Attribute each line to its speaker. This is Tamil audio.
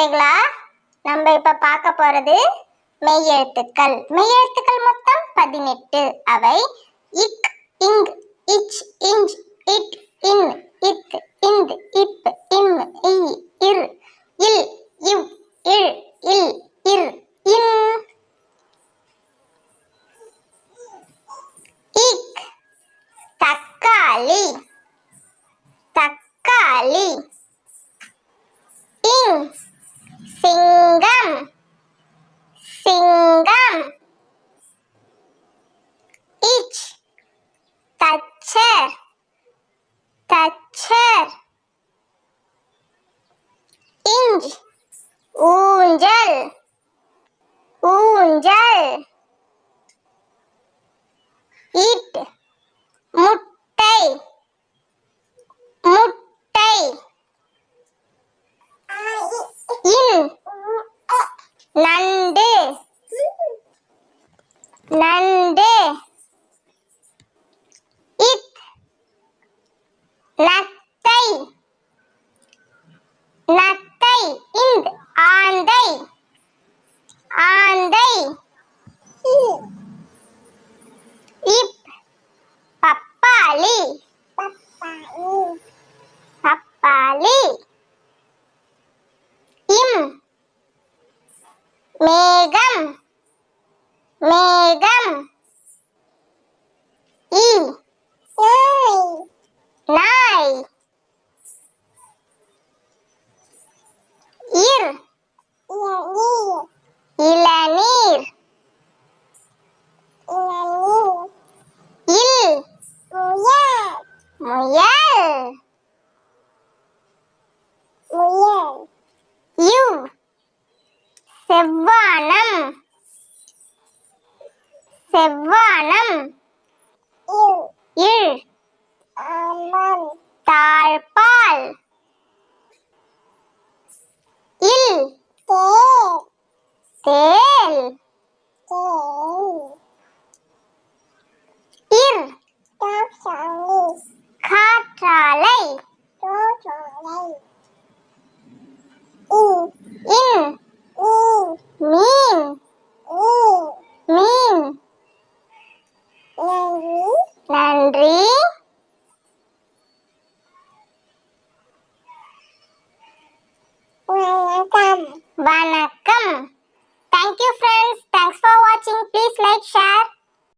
Speaker 1: குழந்தைகளா, நம்ம இப்ப பார்க்க போறது மெய்யெழுத்துக்கள். மெய்யெழுத்துக்கள் மொத்தம் 18. அவை இக், இங், இச், இஞ்ச், இட், இன், இத், இந்த், இப், இம், இ, இர், இல், இவ், இழ், இல், இர், இன். இக் தக்காளி, தக்காளி. இங் சிங்கம், சிங்கம். இச் தச்சர், தச்சர். இஞ்ச் ஊஞ்சல், ஊஞ்சல். இட் முட்டை, முட்டை. இன் நண்டு, நண்டு. இத் நத்தை, நத்தை. இந்த் ஆந்தை, ஆந்தை. இப் பப்பாளி, பப்பாளி. இம் மேகம், மேகம். இ நாய். இர் இளநீர், இல் முயல், இவ் செவ்வானம், செவ்வானம். இழ் தாழ்பால். இல் தேல். இர் காற்றாலை. இன் மீன், மீன். நன்றி. வணக்கம். Thank you friends. Thanks for watching. Please like, share.